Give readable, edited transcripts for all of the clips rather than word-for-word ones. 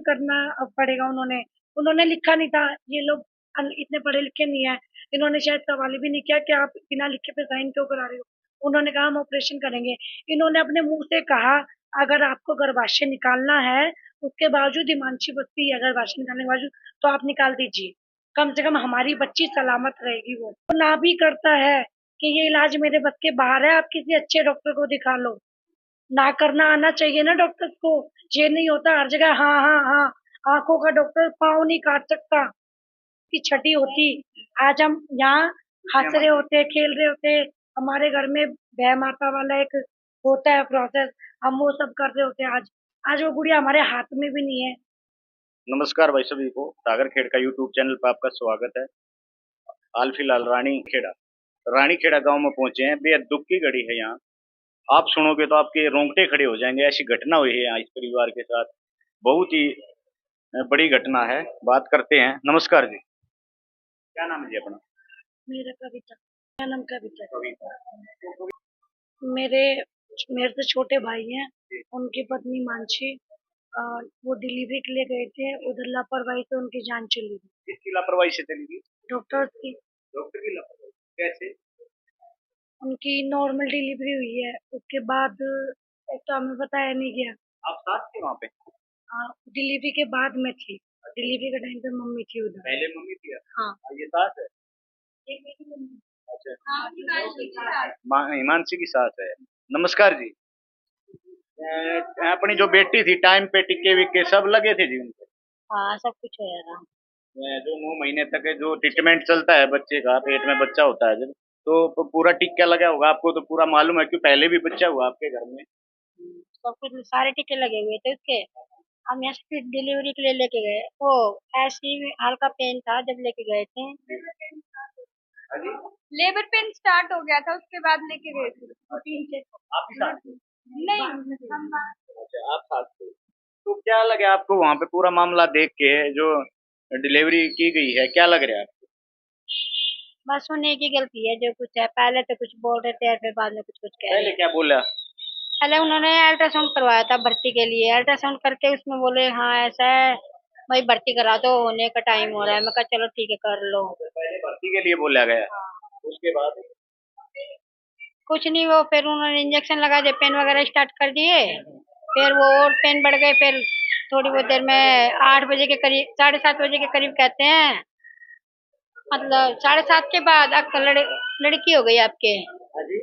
करना पड़ेगा। उन्होंने उन्होंने लिखा नहीं था, ये लोग इतने पढ़े लिखे नहीं है। इन्होंने शायद सवाल भी नहीं किया कि आप बिना लिखे पे साइन क्यों करा रहे हो। उन्होंने कहा हम ऑपरेशन करेंगे। इन्होंने अपने मुंह से कहा अगर आपको गर्भाशय निकालना है, उसके बावजूद हिमांशी बस्ती है गर्भाशय निकालने के बावजूद, तो आप निकाल दीजिए। कम से कम हमारी बच्ची सलामत रहेगी। वो तो ना भी करता है कि ये इलाज मेरे बस के बाहर है, आप किसी अच्छे डॉक्टर को दिखा लो। ना करना आना चाहिए ना डॉक्टर्स को। ये नहीं होता हर जगह हाँ हाँ हाँ। आंखों का डॉक्टर पाँव नहीं काट सकता की छठी होती। आज हम यहाँ हंस रहे होते, खेल रहे होते, हमारे घर में वह माता वाला एक होता है प्रोसेस, हम वो सब कर रहे होते। आज आज वो गुड़िया हमारे हाथ में भी नहीं है। नमस्कार भाई सभी को, सागर खेड़ का यूट्यूब चैनल पर आपका स्वागत है। हाल फिलहाल रानी खेड़ा गांव में पहुंचे हैं। बेहद दुख की घड़ी है यहाँ। आप सुनोगे तो आपके रोंगटे खड़े हो जाएंगे। ऐसी घटना हुई है यहाँ इस परिवार के साथ। बहुत ही बड़ी घटना है। बात करते हैं। नमस्कार जी, क्या नाम है जी अपना? मेरा कविता, मेरा नाम कविता है। कविता। मेरे मेरे से छोटे भाई हैं, उनकी पत्नी मानसी। वो डिलीवरी के लिए गए थे, उधर लापरवाही से उनकी जान चली गई। किसकी लापरवाही से चली गई? डॉक्टर्स की। डॉक्टर की लापरवाही कैसे? उनकी नॉर्मल डिलीवरी हुई है, उसके बाद एक तो हमें बताया नहीं गया। आप साथ थे वहाँ पे? हाँ, डिलीवरी के बाद में थी। डिलीवरी के टाइम पे मम्मी थी उधर। पहले मम्मी थी? हाँ, ये सास है? ये मेरी मम्मी। अच्छा। हाँ, हिमांशी की सास। हिमांशी की सास है। नमस्कार जी। अपनी जो बेटी थी टाइम पे टिक्के विक्के सब लगे थे जी उनको? हाँ, सब कुछ हो जाएगा। जो 9 महीने तक जो ट्रीटमेंट चलता है बच्चे का, पेट में बच्चा होता है जब, तो पूरा टिक्का लगा होगा। आपको तो पूरा मालूम है क्यों पहले भी बच्चा हुआ आपके घर में। सब कुछ सारे टीके लगे हुए थे उसके। हम यहाँ से डिलीवरी के लिए लेके गए। वो ऐसे ही हल्का पेन था जब लेके गए थे। हाँ जी। लेबर पेन स्टार्ट हो गया था, उसके बाद लेके गए थे। आप साथ थे? नहीं, हम अच्छा, आप साथ थे। तो क्या लगे आपको वहाँ पे पूरा मामला देख के, जो डिलीवरी की गई है, क्या लग रहा है आपको? बस उन्हीं की गलती है जो कुछ है। पहले तो कुछ बोल रहे थे, फिर बाद में कुछ कुछ कह रहे पहले हैं। क्या बोला? पहले उन्होंने अल्ट्रासाउंड करवाया था भर्ती के लिए। अल्ट्रासाउंड करके उसमें बोले हाँ ऐसा है, भाई भर्ती करा दो, होने का टाइम हो रहा है। मैं कहा चलो ठीक है कर लो। पहले भर्ती के लिए बोला गया, उसके बाद? कुछ नहीं, वो फिर उन्होंने इंजेक्शन लगा दिए, पेन वगैरह स्टार्ट कर दिए। फिर वो और पेन बढ़ गए। फिर थोड़ी बहुत देर में 8 बजे के करीब, 7:30 बजे के करीब कहते हैं, मतलब 7:30 के बाद लड़की हो गई आपके, हाँ जी।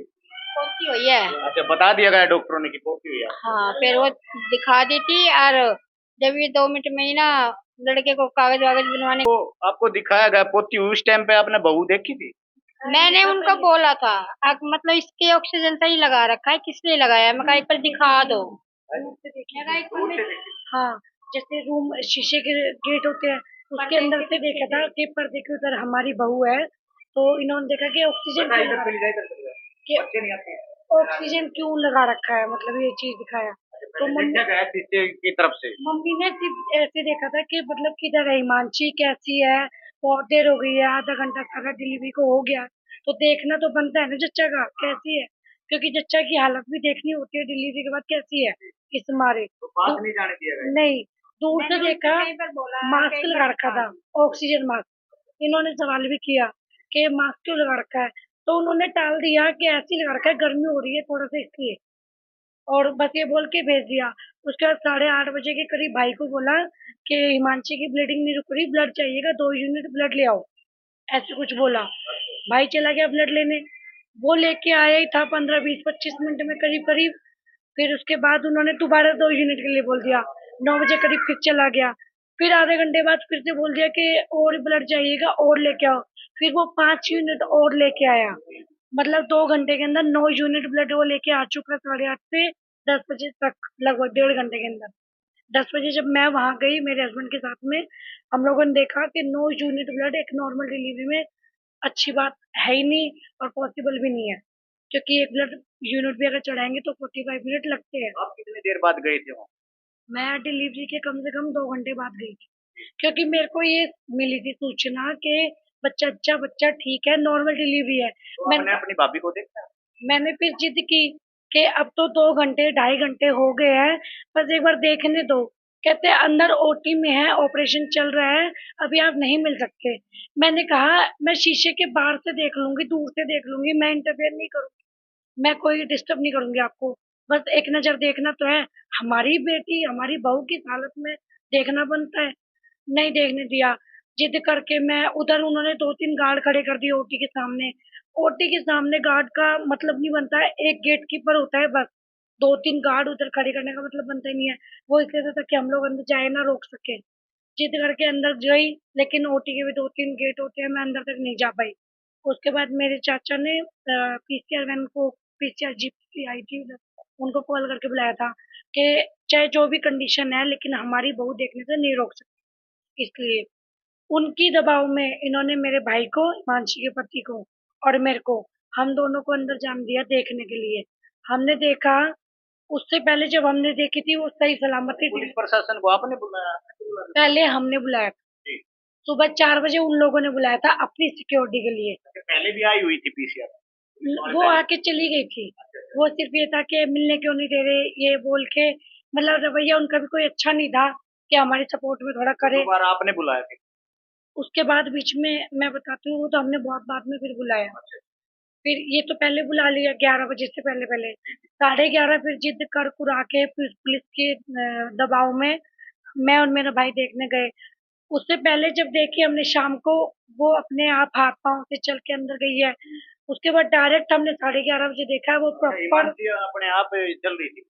पोती हुई है। अच्छा, बता दिया गया डॉक्टरों ने कि पोती हुई है? हाँ, फिर वो दिखा दी थी। और जब ये 2 मिनट में ही ना लड़के को कागज वागज बनवाने, तो आपको दिखाया गया पोती हुई, उस टाइम पे आपने बहू देखी थी? मैंने उनको बोला था मतलब इसके ऑक्सीजन सही लगा रखा है, किस लिए लगाया है। मैं कहा एक बार दिखा दो। मैं कहा एक बार हाँ, जैसे रूम शीशे के गेट होते हैं, उसके अंदर से देखा था कि पर्दे के उधर हमारी बहू है। तो इन्होंने देखा कि ऑक्सीजन क्यों लगा रखा है, मतलब ये चीज दिखाया। तो शीशे की तरफ से मम्मी ने सिर्फ ऐसे देखा था कि मतलब किधर है हिमांशी, कैसी है। बहुत देर हो गई है, आधा घंटा सारा डिलीवरी को हो गया, तो देखना तो बनता है ना जच्चा का कैसी है, क्योंकि जच्चा की हालत भी देखनी होती है डिलीवरी के बाद कैसी है। इस मारे तो पास नहीं जाने दिया गया? नहीं, दूर से देखा, मास्क लगा रखा था, ऑक्सीजन मास्क। इन्होंने सवाल भी किया कि मास्क क्यों लगा रखा है, तो उन्होंने टाल दिया कि ऐसे ही लगा रखा है, गर्मी हो रही है थोड़ा सा इसलिए, और बस ये बोल के भेज दिया। उसके बाद 8:30 बजे के करीब भाई को बोला कि हिमांशी की ब्लीडिंग नहीं रुक रही, ब्लड चाहिएगा, 2 यूनिट ब्लड ले आओ, ऐसे कुछ बोला। भाई चला गया ब्लड लेने, वो लेके आया ही था 15 20 25 मिनट में करीब करीब। फिर उसके बाद उन्होंने दोबारा 2 यूनिट के लिए बोल दिया। 9 बजे करीब फिर चला गया। फिर आधे घंटे बाद फिर से बोल दिया कि और ब्लड चाहिएगा और लेके आओ। फिर वो 5 यूनिट और लेके आया। मतलब 2 घंटे के अंदर 9 यूनिट ब्लड वो लेके आ चुका, 8:30 से 10 बजे तक, लगभग 1.5 घंटे के अंदर। 10 बजे जब मैं वहां गई मेरे हस्बैंड के साथ में, हम लोगों ने देखा कि 9 यूनिट ब्लड एक नॉर्मल डिलीवरी में अच्छी बात है ही नहीं, और पॉसिबल भी नहीं है, क्योंकि एक ब्लड यूनिट भी अगर चढ़ाएंगे तो 45 मिनट लगते हैं। आप कितनी देर बाद गए थे वहाँ? मैं डिलीवरी के कम से कम 2 घंटे बाद गई थी, क्योंकि मेरे को ये मिली थी सूचना कि बच्चा बच्चा ठीक है, नॉर्मल डिलीवरी है। तो मैंने अपनी भाभी को देखा। मैंने फिर जिद की कि अब तो 2 घंटे 2.5 घंटे हो गए हैं, बस एक बार देखने दो कहते हैं अंदर ओटी में है, ऑपरेशन चल रहा है, अभी आप नहीं मिल सकते। मैंने कहा मैं शीशे के बाहर से देख लूंगी, दूर से देख लूंगी, मैं इंटरफेयर नहीं करूंगी, मैं कोई डिस्टर्ब नहीं करूंगी आपको, बस एक नजर देखना तो है। हमारी बेटी हमारी बहू की हालत में देखना बनता है, नहीं देखने दिया। जिद करके मैं उधर, उन्होंने 2-3 गार्ड खड़े कर दिए ओटी के सामने। ओटी के सामने गार्ड का मतलब नहीं बनता है, एक गेट कीपर होता है बस, 2-3 गार्ड उधर खड़े करने का मतलब बनता ही नहीं है। वो इसलिए था कि हम लोग अंदर जाए ना, रोक सके। जिद करके अंदर गई, लेकिन ओटी के भी 2-3 गेट होते हैं, मैं अंदर तक नहीं जा पाई। उसके बाद मेरे चाचा ने पीसीआर वैन को, पीसीआर जीप आई थी उधर, उनको कॉल करके बुलाया था कि चाहे जो भी कंडीशन है, लेकिन हमारी बहू देखने से नहीं रोक सकती। इसलिए उनकी दबाव में इन्होंने मेरे भाई को, हिमांशी के पति को और मेरे को, हम दोनों को अंदर जाने दिया देखने के लिए। हमने देखा, उससे पहले जब हमने देखी थी वो सही सलामत पुलिस थी। प्रशासन को आपने बुलाया? पहले हमने बुलाया था, जी। सुबह 4 बजे उन लोगों ने बुलाया था अपनी सिक्योरिटी के लिए। अच्छा, पहले भी आई हुई थी पीसीआर? वो आके चली गई थी। वो सिर्फ ये था कि मिलने क्यों नहीं दे रहे, ये बोल के, मतलब रवैया उनका भी कोई अच्छा नहीं था कि हमारे सपोर्ट में थोड़ा करे। दोबारा आपने बुलाया थी? उसके बाद बीच में मैं बताती हूँ, वो तो हमने बहुत बाद में फिर बुलाया। अच्छा। फिर ये तो पहले बुला लिया 11 बजे से पहले पहले, 11:30 फिर जिद कर कुरा के फिर पुलिस के दबाव में मैं और मेरा भाई देखने गए। उससे पहले जब देखी हमने शाम को, वो अपने आप हाथ पांव से चल के अंदर गई है। उसके बाद डायरेक्ट हमने 11:30 बजे देखा है, वो प्रॉपर हिमांशी अपने आप चल रही थी?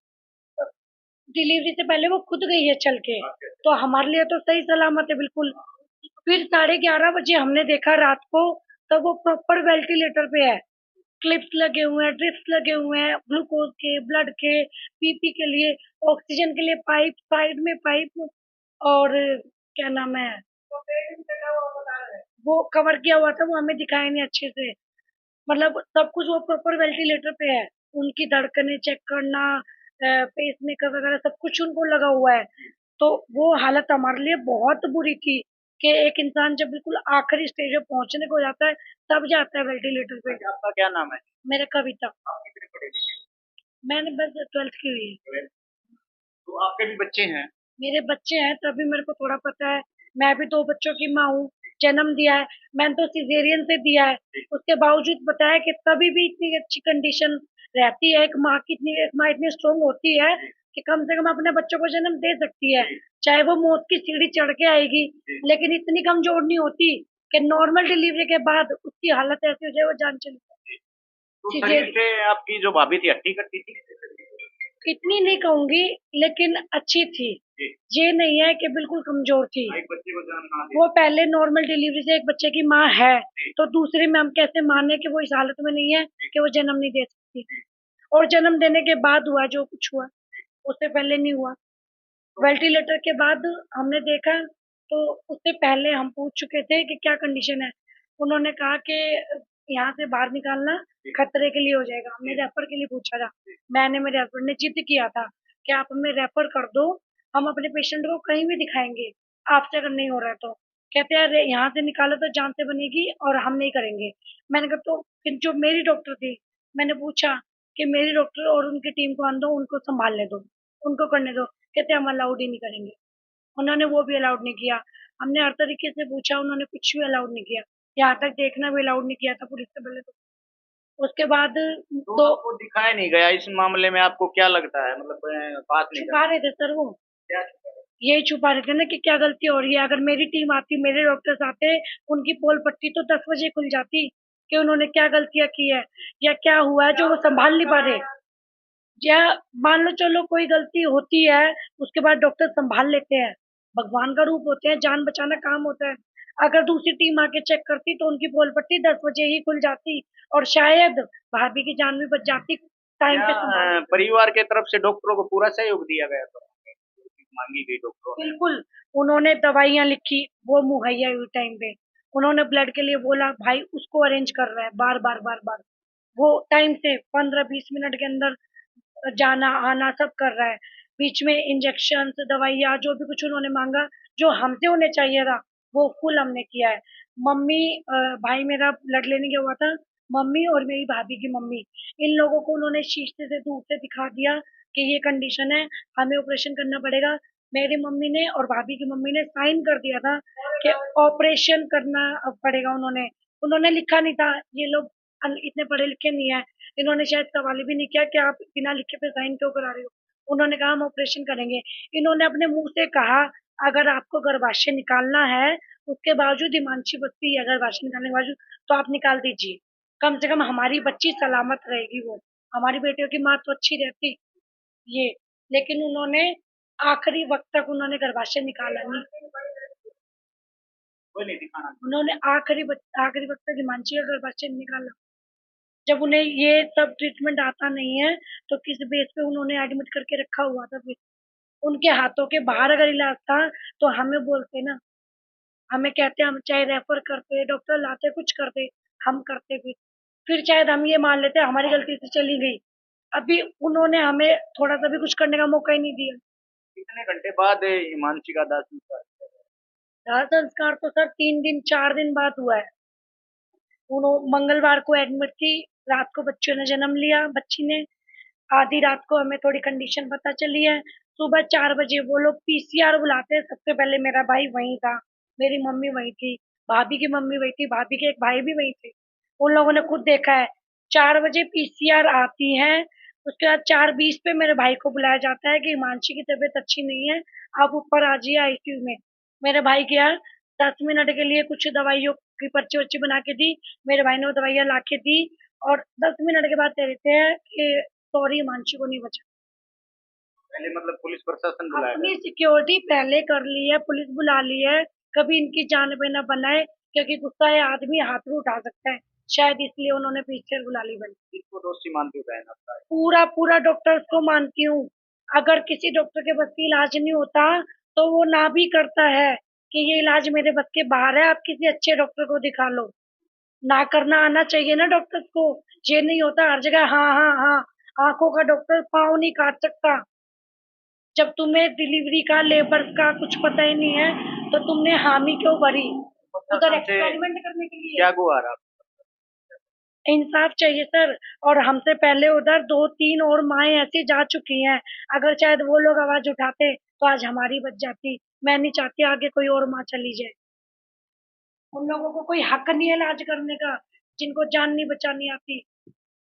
डिलीवरी से पहले वो खुद गई है चल के, अच्छा। तो हमारे लिए तो सही सलामत है बिल्कुल। फिर 11:30 बजे हमने देखा रात को, तब वो प्रॉपर वेंटिलेटर पे है, क्लिप्स लगे हुए हैं, ड्रिप्स लगे हुए हैं, ग्लूकोज के, ब्लड के, पीपी के लिए, ऑक्सीजन के लिए पाइप, साइड में पाइप, और क्या नाम है, वो कवर किया हुआ था, वो हमें दिखाया नहीं अच्छे से। मतलब सब कुछ वो प्रॉपर वेंटिलेटर पे है, उनकी धड़कनें चेक करना, पेस मेकर वगैरह सब कुछ उनको लगा हुआ है। तो वो हालत हमारे लिए बहुत बुरी थी कि एक इंसान जब बिल्कुल आखिरी स्टेज में पहुंचने को जाता है, तब जाता है वेंटिलेटर पे। अच्छा, आपका क्या नाम है? मेरा कविता। आप कितने पढ़े लिखे मैंने बस 12th की हुई है। हो? तो आपके भी बच्चे हैं? मेरे बच्चे हैं तभी मेरे को थोड़ा पता है। मैं भी 2 बच्चों की माँ हूँ, जन्म दिया है, मैंने तो सिजेरियन से दिया है। उसके बावजूद पता है कि तभी भी इतनी अच्छी कंडीशन रहती है, एक माँ इतनी स्ट्रोंग होती है कि कम से कम अपने बच्चों को जन्म दे सकती है। चाहे वो मौत की सीढ़ी चढ़ के आएगी, लेकिन इतनी कमजोर नहीं होती कि नॉर्मल डिलीवरी के बाद उसकी हालत ऐसी हो जाए वो जान चली जाए। तो शरीर सिजेरियन से आपकी जो भाभी थी हट्टी कट्टी थी? इतनी नहीं कहूंगी, लेकिन अच्छी थी। जी। ये नहीं है कि बिल्कुल कमजोर थी। एक बच्चे को जन्म ना दे। वो पहले नॉर्मल डिलीवरी से एक बच्चे की माँ है, जी। तो दूसरी में हम कैसे माने कि वो इस हालत में नहीं है कि वो जन्म नहीं दे सकती। और जन्म देने के बाद हुआ जो कुछ हुआ, उससे पहले नहीं हुआ। वेंटिलेटर के बाद हमने देखा, तो उससे पहले हम पूछ चुके थे कि क्या कंडीशन है। उन्होंने कहा कि यहाँ से बाहर निकालना खतरे के लिए हो जाएगा। हमने रेफर के लिए पूछा था, मैंने, मेरे हस्बैंड ने जिद किया था कि आप हमें रेफर कर दो, हम अपने पेशेंट को कहीं भी दिखाएंगे, आपसे अगर नहीं हो रहा है तो। कहते हैं अरे यहाँ से निकालो तो जान से बनेगी और हम नहीं करेंगे। मैंने कहा तो फिर जो मेरी डॉक्टर थी, मैंने पूछा कि मेरी डॉक्टर और उनकी टीम को आने दो, उनको संभालने दो, उनको करने दो। कहते हम अलाउड ही नहीं करेंगे। उन्होंने वो भी अलाउड नहीं किया। हमने हर तरीके से पूछा, उन्होंने कुछ भी अलाउड नहीं किया। यहाँ तक देखना भी अलाउड नहीं किया था पुलिस से पहले तो। उसके बाद तो दो आपको दिखाया नहीं गया इस मामले में? आपको क्या लगता है, मतलब बात नहीं छुपा रहे थे सर वो, क्या छुपा रहे? यही छुपा रहे थे ना कि क्या गलती हो रही है। अगर मेरी टीम आती, मेरे डॉक्टर्स आते, उनकी पोल पट्टी तो 10 बजे खुल जाती कि उन्होंने क्या गलतियां की है या क्या हुआ है जो वो संभाल नहीं पा रहे। या मान लो चलो कोई गलती होती है, उसके बाद डॉक्टर संभाल लेते हैं, भगवान का रूप होते हैं, जान बचाना काम होता है। अगर दूसरी टीम आके चेक करती तो उनकी पोल पट्टी 10 बजे ही खुल जाती और शायद भाभी की जान भी बच जाती, टाइम क्या पे संभाल। परिवार के तरफ से डॉक्टरों को पूरा सहयोग दिया गया था? मांगी गई डॉक्टरों ने? बिल्कुल, उन्होंने दवाइयाँ लिखी, वो मुहैया हुई टाइम पे। उन्होंने ब्लड के लिए बोला, भाई उसको अरेंज कर रहा है, बार-बार। वो टाइम से 15-20 मिनट के अंदर जाना, आना सब कर रहा है। बीच में इंजेक्शंस, दवाइयाँ जो भी कुछ उन्होंने माँगा, जो हमसे उन्हें चाहिए था, वो फुल हमने किया है। मम्मी भाई मेरा ब्लड लेने गया हुआ था, मम्मी और मेरी भाभी की मम्मी, इन लोगों को उन्होंने शीशे से दूर से दिखा दिया कि ये कंडीशन है, हमें ऑपरेशन करना पड़ेगा। मेरी मम्मी ने और भाभी की मम्मी ने साइन कर दिया था कि ऑपरेशन करना पड़ेगा। उन्होंने उन्होंने लिखा नहीं था, ये लोग इतने पढ़े लिखे नहीं है, इन्होंने शायद सवाल भी नहीं किया कि आप बिना लिखे पे साइन क्यों करा रहे हो। उन्होंने कहा हम ऑपरेशन करेंगे। इन्होंने अपने मुंह से कहा अगर आपको गर्भाशय निकालना है, उसके बावजूद हिमांशी बस्ती है, गर्भाशय निकालने के बावजूद, तो आप निकाल दीजिए, कम से कम हमारी बच्ची सलामत रहेगी, वो हमारी बेटियों की माँ तो अच्छी रहती। ये लेकिन उन्होंने आखिरी वक्त तक उन्होंने गर्भाशय निकाला नहीं। कोई नहीं दिखाना। उन्होंने आखिरी वक्त तक हिमांशी का गर्भाशय नहीं निकाला। जब उन्हें ये सब ट्रीटमेंट आता नहीं है तो किस बेस पे उन्होंने एडमिट करके रखा हुआ था। फिर उनके हाथों के बाहर अगर इलाज था तो हमें बोलते ना, हमें कहते हम चाहे रेफर करते, डॉक्टर लाते, कुछ करते, हम करते। फिर शायद हम ये मान लेते हमारी गलती से चली गई। अभी उन्होंने हमें थोड़ा सा भी कुछ करने का मौका ही नहीं दिया। कितने घंटे बाद हिमांशी का दाह संस्कार किया गया? दाह संस्कार तो सर 3 दिन 4 दिन बाद हुआ है। उन्होंने मंगलवार को एडमिट थी, रात को बच्चों ने जन्म लिया, बच्ची ने। आधी रात को हमें थोड़ी कंडीशन पता चली है। सुबह 4 बजे वो लोग पीसीआर बुलाते हैं। सबसे पहले मेरा भाई वहीं था, मेरी मम्मी वहीं थी, भाभी की मम्मी वहीं थी, भाभी के एक भाई भी वहीं थे। उन लोगों ने खुद देखा है। 4 बजे पीसीआर आती है, उसके बाद 4:20 पे मेरे भाई को बुलाया जाता है कि हिमांशी की तबीयत अच्छी नहीं है, आप ऊपर आ जाइए आईसीयू में। मेरे भाई गया, 10 मिनट के लिए कुछ दवाइयों की पर्ची वर्ची बना के दी, मेरे भाई ने वो दवाइयाँ ला के दी, और 10 मिनट के बाद कहते हैं कि सॉरी हिमांशी को नहीं बचा। पहले मतलब पुलिस प्रशासन बुलाया अपनी गया। सिक्योरिटी पहले कर ली है, पुलिस बुला ली है, कभी इनकी जान पे ना बनाए, क्योंकि गुस्सा है आदमी हाथ भी उठा सकता है, शायद इसलिए उन्होंने पीछे बुला ली बनी। किसको दोषी मानते हो बहन आपका? पूरा पूरा डॉक्टर्स को मानती हूँ। अगर किसी डॉक्टर के बस की इलाज नहीं होता तो वो ना भी करता है कि ये इलाज मेरे बस के बाहर है, आप किसी अच्छे डॉक्टर को दिखा लो। ना करना आना चाहिए ना डॉक्टर्स को। ये नहीं होता हर जगह हाँ हाँ हाँ, आंखों का डॉक्टर पाँव नहीं काट सकता। जब तुम्हें डिलीवरी का लेबर का कुछ पता ही नहीं है तो तुमने हामी क्यों भरी, उधर प्रशासन से एक्सपेरिमेंट करने के लिए। क्या गुहार आप? इंसाफ चाहिए सर। और हमसे पहले उधर 2-3 और माएँ ऐसी जा चुकी हैं। अगर शायद वो लोग आवाज उठाते तो आज हमारी बच जाती। मैं नहीं चाहती आगे कोई और माँ चली जाए। उन लोगों को कोई हक नहीं है इलाज करने का, जिनको जान नहीं बचानी आती।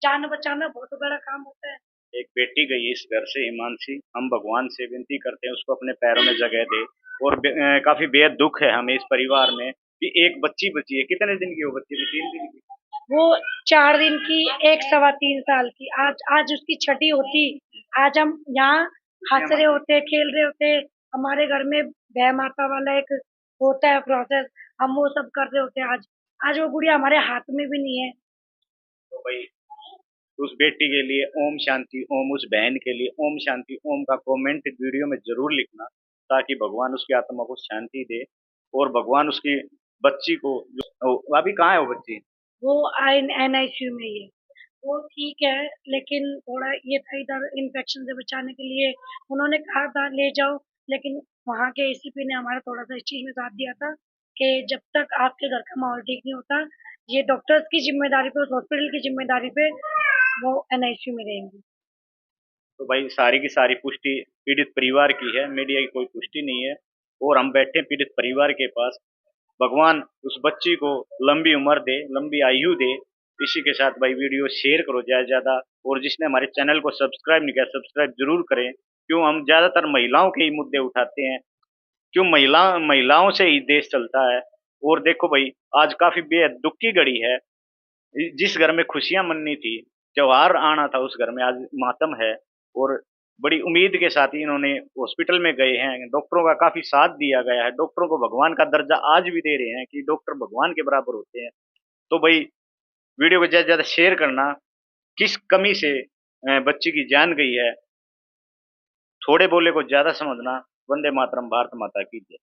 जान बचाना बहुत बड़ा काम होता है। एक बेटी गई इस घर से हिमांशी, हम भगवान से विनती करते हैं उसको अपने पैरों में जगह दे। और काफी बेहद दुख है हमें इस परिवार में कि एक बच्ची बची है। कितने दिन की हो बच्ची? 3 दिन की। वो 4 दिन की, एक 3.25 साल की। आज आज उसकी छठी होती। आज हम यहाँ हंस रहे होते, खेल रहे होते। हमारे घर में वह माता वाला एक होता है प्रोसेस, हम वो सब कर रहे होते। आज आज वो गुड़िया हमारे हाथ में भी नहीं है। तो भाई उस बेटी के लिए ओम शांति ओम, उस बहन के लिए ओम शांति ओम का कमेंट वीडियो में जरूर लिखना, ताकि भगवान उसकी आत्मा को शांति दे और भगवान उसकी बच्ची को अभी कहाँ है वो बच्ची? वो एनआईसीयू में ही है। वो ठीक है, लेकिन थोड़ा ये था इधर इन्फेक्शन से बचाने के लिए उन्होंने कहा था ले जाओ, लेकिन वहाँ के एसीपी ने हमारा थोड़ा सा इस चीज में साथ दिया था कि जब तक आपके घर का माहौल ठीक नहीं होता, ये डॉक्टर्स की जिम्मेदारी पे, उस हॉस्पिटल की जिम्मेदारी पे, वो एनआईसीयू में रहेंगी। तो भाई सारी की सारी पुष्टि पीड़ित परिवार की है, मीडिया की कोई पुष्टि नहीं है। और हम बैठे पीड़ित परिवार के पास। भगवान उस बच्ची को लंबी उम्र दे, लंबी आयु दे। इसी के साथ भाई वीडियो शेयर करो ज़्यादा से ज़्यादा। और जिसने हमारे चैनल को सब्सक्राइब नहीं किया, सब्सक्राइब जरूर करें। क्यों हम ज़्यादातर महिलाओं के ही मुद्दे उठाते हैं, क्यों महिलाओं से ही देश चलता है। और देखो भाई आज काफी बेहद दुख की घड़ी है। जिस घर में खुशियां मननी थी, त्योहार आना था, उस घर में आज मातम है। और बड़ी उम्मीद के साथ ही इन्होंने हॉस्पिटल में गए हैं, डॉक्टरों का काफी साथ दिया गया है, डॉक्टरों को भगवान का दर्जा आज भी दे रहे हैं कि डॉक्टर भगवान के बराबर होते हैं। तो भाई वीडियो को ज्यादा से ज्यादा शेयर करना। किस कमी से बच्ची की जान गई है, थोड़े बोले को ज्यादा समझना। वंदे मातरम, भारत माता की जय।